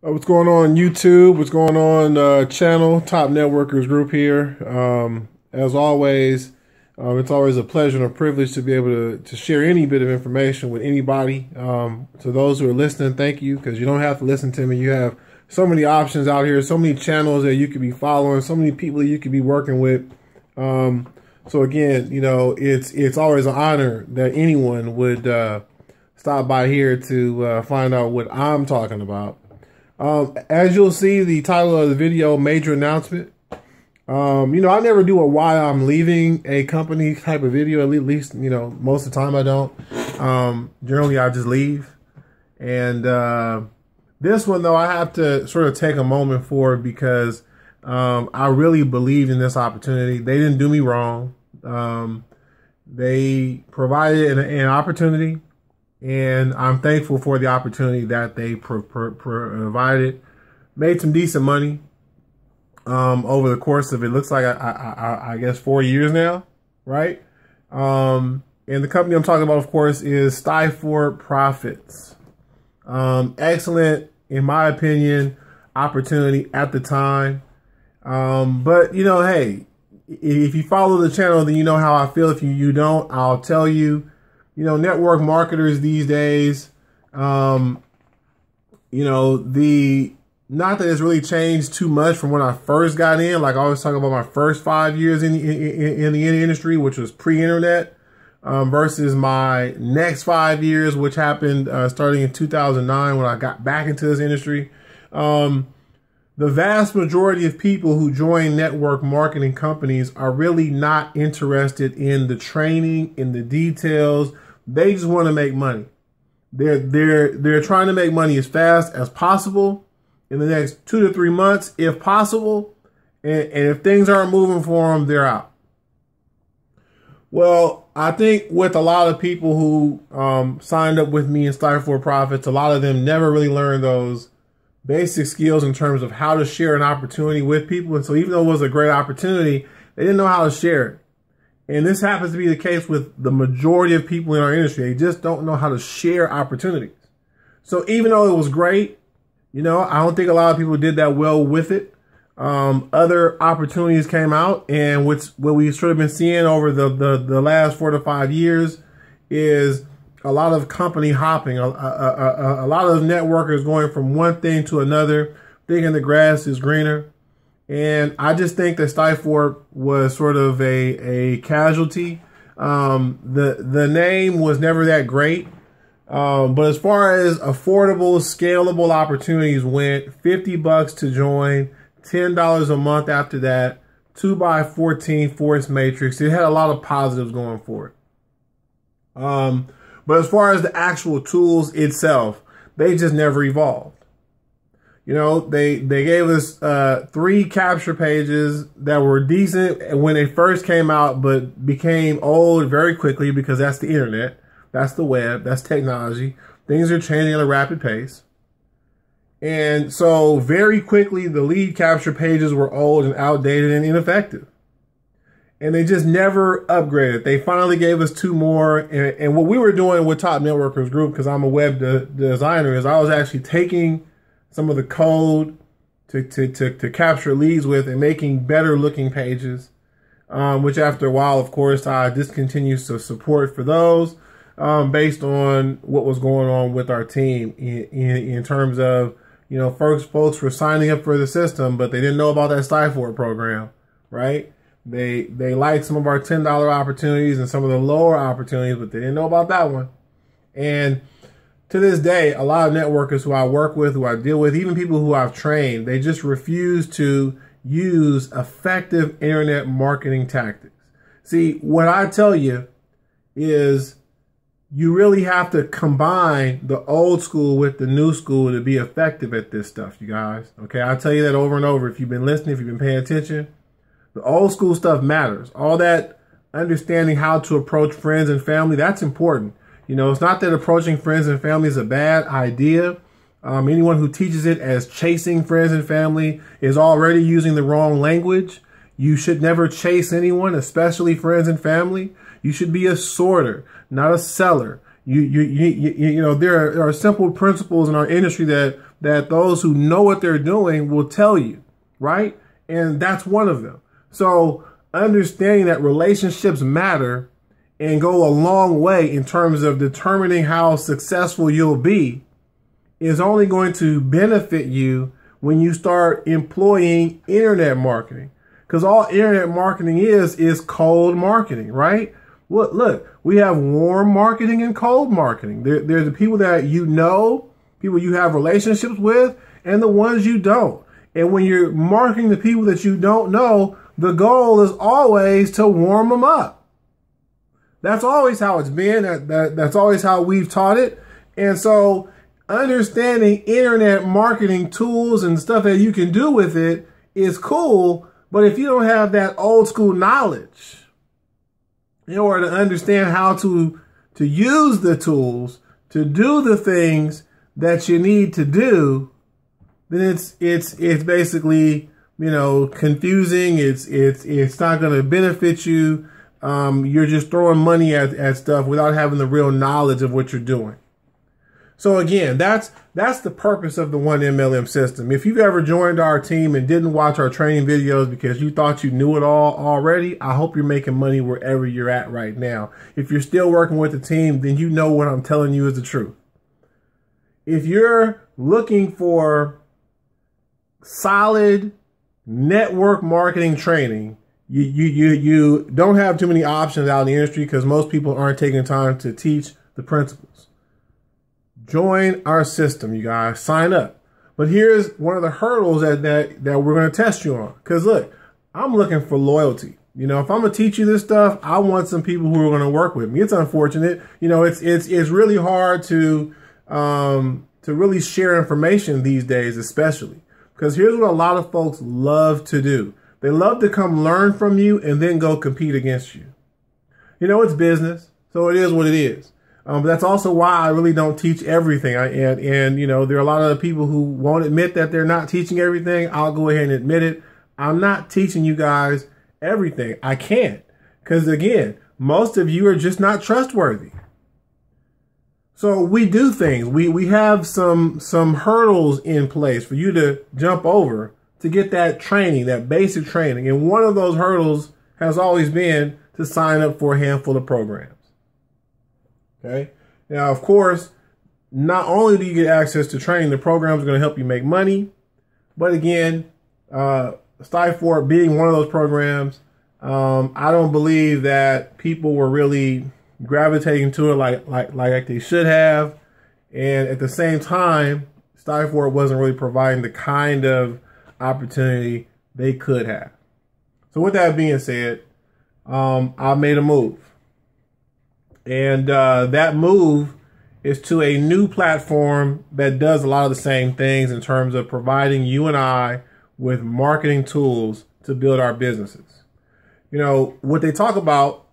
What's going on YouTube? What's going on channel? Top Networkers Group here. As always, it's always a pleasure and a privilege to be able to share any bit of information with anybody. To those who are listening, thank you, because you don't have to listen to me. You have so many options out here, so many channels that you could be following, so many people that you could be working with. So again, you know, it's always an honor that anyone would stop by here to find out what I'm talking about. As you'll see, the title of the video, major announcement. You know, I never do a why I'm leaving a company type of video. At least, you know, most of the time I don't. Generally, I just leave. And this one, though, I have to sort of take a moment for because I really believed in this opportunity. They didn't do me wrong. They provided an opportunity. And I'm thankful for the opportunity that they provided. Made some decent money over the course of, it looks like, I guess 4 years now, right? And the company I'm talking about, of course, is Stiforp Profits. Excellent, in my opinion, opportunity at the time. But, you know, hey, if you follow the channel, then you know how I feel. If you don't, I'll tell you. You know, network marketers these days, you know, not that it's really changed too much from when I first got in. Like I always talk about my first 5 years in the industry, which was pre-internet, versus my next 5 years, which happened starting in 2009 when I got back into this industry. The vast majority of people who join network marketing companies are really not interested in the training, in the details. They just want to make money. They're trying to make money as fast as possible in the next 2 to 3 months, if possible. And if things aren't moving for them, they're out. Well, I think with a lot of people who signed up with me in Stiforp Profits, a lot of them never really learned those basic skills in terms of how to share an opportunity with people. And so even though it was a great opportunity, they didn't know how to share it. And this happens to be the case with the majority of people in our industry. They just don't know how to share opportunities. So even though it was great, you know, I don't think a lot of people did that well with it. Other opportunities came out, and what we've sort of been seeing over the last 4 to 5 years is a lot of company hopping, a lot of networkers going from one thing to another, thinking the grass is greener. And I just think that Stiforp was sort of a casualty. The name was never that great. But as far as affordable, scalable opportunities went, 50 bucks to join, $10 a month after that, 2x14 force matrix. It had a lot of positives going for it. But as far as the actual tools itself, they just never evolved. You know, they gave us 3 capture pages that were decent when they first came out, but became old very quickly because that's the internet, that's the web, that's technology. Things are changing at a rapid pace. And so very quickly, the lead capture pages were old and outdated and ineffective. And they just never upgraded. They finally gave us 2 more. And what we were doing with Top Networkers Group, because I'm a web designer, is I was actually taking some of the code to capture leads with and making better looking pages, which after a while, of course, I discontinued support for those based on what was going on with our team in terms of, you know, folks were signing up for the system, but they didn't know about that Stiforp program, right? They liked some of our $10 opportunities and some of the lower opportunities, but they didn't know about that one. And to this day, a lot of networkers who I work with, who I deal with, even people who I've trained, they just refuse to use effective internet marketing tactics. See, what I tell you is you really have to combine the old school with the new school to be effective at this stuff, you guys. Okay, I tell you that over and over. If you've been listening, if you've been paying attention, the old school stuff matters. All that understanding how to approach friends and family, that's important. You know, it's not that approaching friends and family is a bad idea. Anyone who teaches it as chasing friends and family is already using the wrong language. You should never chase anyone, especially friends and family. You should be a sorter, not a seller. You know, there are simple principles in our industry that those who know what they're doing will tell you, right? And that's one of them. So understanding that relationships matter and go a long way in terms of determining how successful you'll be is only going to benefit you when you start employing internet marketing. Because all internet marketing is cold marketing, right? Well, look, we have warm marketing and cold marketing. There's the people that you know, people you have relationships with, and the ones you don't. And when you're marketing the people that you don't know, the goal is always to warm them up. That's always how it's been. That's always how we've taught it. And so understanding internet marketing tools and stuff that you can do with it is cool. But if you don't have that old school knowledge in order to understand how to use the tools to do the things that you need to do, then it's basically, you know, confusing. It's not going to benefit you. You're just throwing money at stuff without having the real knowledge of what you're doing. So again, that's the purpose of the 1MLM system. If you've ever joined our team and didn't watch our training videos because you thought you knew it all already, I hope you're making money wherever you're at right now. If you're still working with the team, then you know what I'm telling you is the truth. If you're looking for solid network marketing training, you don't have too many options out in the industry because most people aren't taking time to teach the principles. Join our system, you guys. Sign up. But here's one of the hurdles that we're going to test you on. Because look, I'm looking for loyalty. You know, if I'm going to teach you this stuff, I want some people who are going to work with me. It's unfortunate. You know, it's really hard to really share information these days, especially. Because here's what a lot of folks love to do. They love to come learn from you and then go compete against you. You know, it's business, so it is what it is. But that's also why I really don't teach everything. And you know, there are a lot of people who won't admit that they're not teaching everything. I'll go ahead and admit it. I'm not teaching you guys everything. I can't. Because again, most of you are just not trustworthy. So we do things. We have some hurdles in place for you to jump over to get that training, that basic training. And one of those hurdles has always been to sign up for a handful of programs. Okay. Now, of course, not only do you get access to training, the programs are going to help you make money. But again, Stiforp being one of those programs, I don't believe that people were really gravitating to it like they should have. And at the same time, Stiforp wasn't really providing the kind of opportunity they could have. So with that being said, I made a move. And that move is to a new platform that does a lot of the same things in terms of providing you and I with marketing tools to build our businesses. You know, what they talk about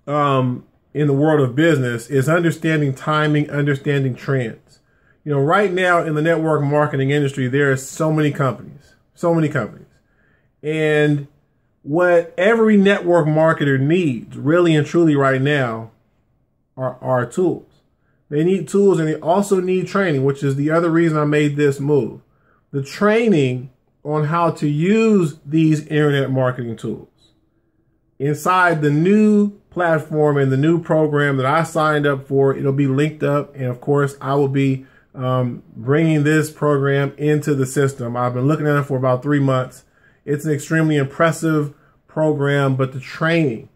in the world of business is understanding timing, understanding trends. You know, right now in the network marketing industry, there are so many companies. And what every network marketer needs really and truly right now are tools. They need tools and they also need training, which is the other reason I made this move. The training on how to use these internet marketing tools inside the new platform and the new program that I signed up for. It'll be linked up. And of course, I will be bringing this program into the system. I've been looking at it for about 3 months. It's an extremely impressive program, but the training,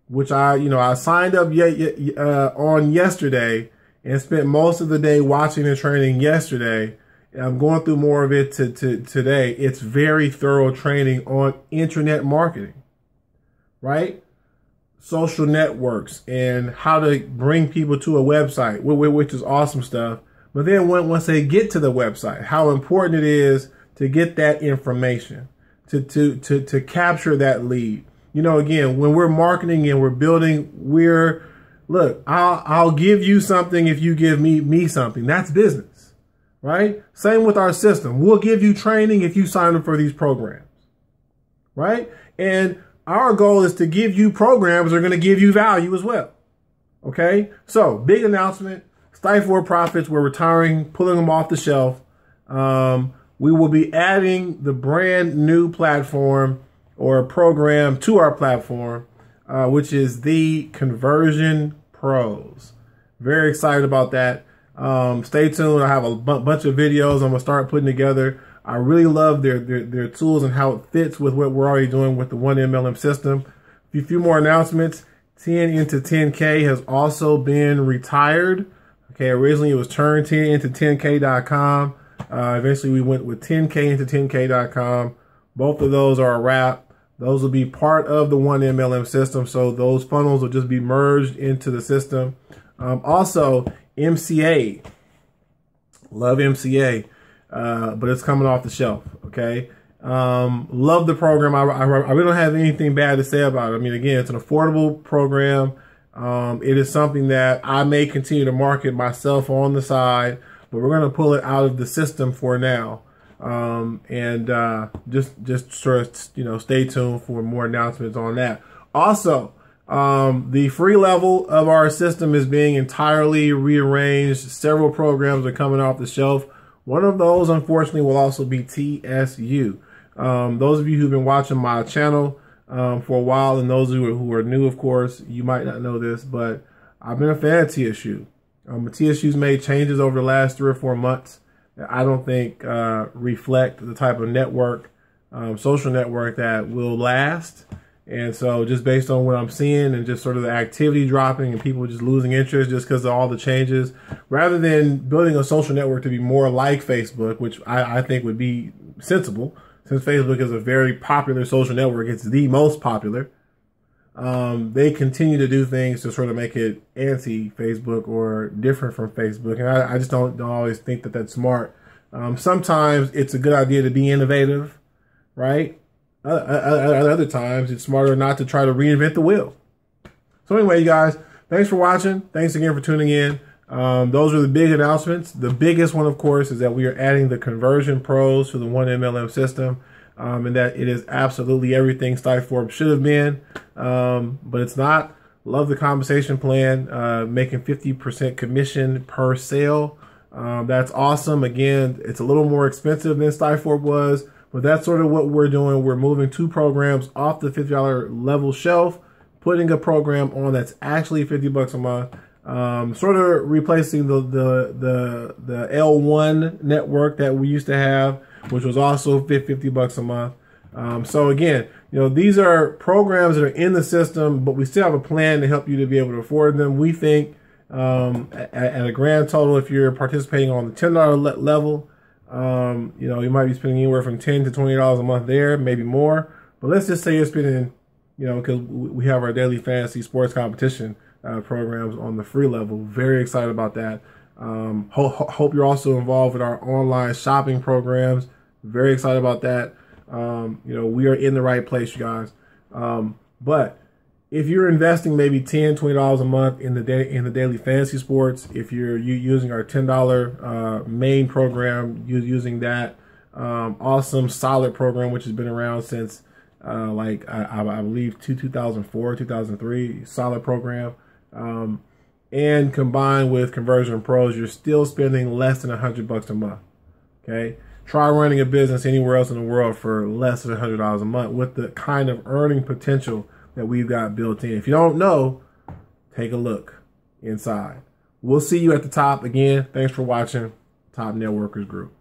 which I signed up on yesterday and spent most of the day watching the training yesterday. I'm going through more of it today. It's very thorough training on internet marketing, right? Social networks and how to bring people to a website, which is awesome stuff. But then once they get to the website, how important it is to get that information, to capture that lead. You know, again, when we're marketing and we're building, look, I'll give you something if you give me something. That's business, right? Same with our system. We'll give you training if you sign up for these programs, right? And our goal is to give you programs that are going to give you value as well. Okay, so big announcement. Stiforp Profits, we're retiring, pulling them off the shelf. We will be adding the brand new platform or program to our platform, which is the Conversion Pros. Very excited about that. Stay tuned. I have a bunch of videos I'm gonna start putting together. I really love their tools and how it fits with what we're already doing with the 1MLM system. A few more announcements. 10 into 10K has also been retired. Okay, originally it was turn 10 into 10K.com. Eventually we went with 10K into 10K.com. Both of those are a wrap. Those will be part of the 1MLM system. So those funnels will just be merged into the system. Also, MCA. Love MCA. But it's coming off the shelf. Okay. Love the program. I really don't have anything bad to say about it. I mean, again, it's an affordable program. It is something that I may continue to market myself on the side, but we're going to pull it out of the system for now. Just sort of, you know, stay tuned for more announcements on that. Also, the free level of our system is being entirely rearranged. Several programs are coming off the shelf. One of those, unfortunately, will also be TSU. Those of you who've been watching my channel for a while, and those who are new, of course, you might not know this, but I've been a fan of TSU. TSU's made changes over the last 3 or 4 months that I don't think reflect the type of network, social network that will last. And so just based on what I'm seeing and just sort of the activity dropping and people just losing interest just because of all the changes, rather than building a social network to be more like Facebook, which I think would be sensible, since Facebook is a very popular social network, it's the most popular. They continue to do things to sort of make it anti-Facebook or different from Facebook. And I just don't always think that that's smart. Sometimes it's a good idea to be innovative, right? Other times it's smarter not to try to reinvent the wheel. So anyway, you guys, thanks for watching. Thanks again for tuning in. Those are the big announcements. The biggest one, of course, is that we are adding the Conversion Pros to the 1MLM system, and that it is absolutely everything Stiforp should have been, but it's not. Love the compensation plan, making 50% commission per sale. That's awesome. Again, it's a little more expensive than Stiforp was, but that's sort of what we're doing. We're moving 2 programs off the $50 level shelf, putting a program on that's actually $50 a month, sort of replacing the L1 network that we used to have, which was also $50 a month. So again, you know, these are programs that are in the system, but we still have a plan to help you to be able to afford them. We think at a grand total, if you're participating on the $10 level, you know, you might be spending anywhere from $10 to $20 a month there, maybe more. But let's just say you're spending, you know, because we have our daily fantasy sports competition programs on the free level. Very excited about that. Hope you're also involved with our online shopping programs. Very excited about that. You know, we are in the right place, you guys. But if you're investing maybe $10, $20 a month in the daily fantasy sports, if you're using our $10 main program, using that awesome solid program, which has been around since like I believe 2004, 2003, solid program, and combined with Conversion Pros, you're still spending less than $100 a month. Okay, try running a business anywhere else in the world for less than $100 a month with the kind of earning potential that we've got built in. If you don't know, take a look inside. We'll see you at the top again. Thanks for watching Top Networkers Group.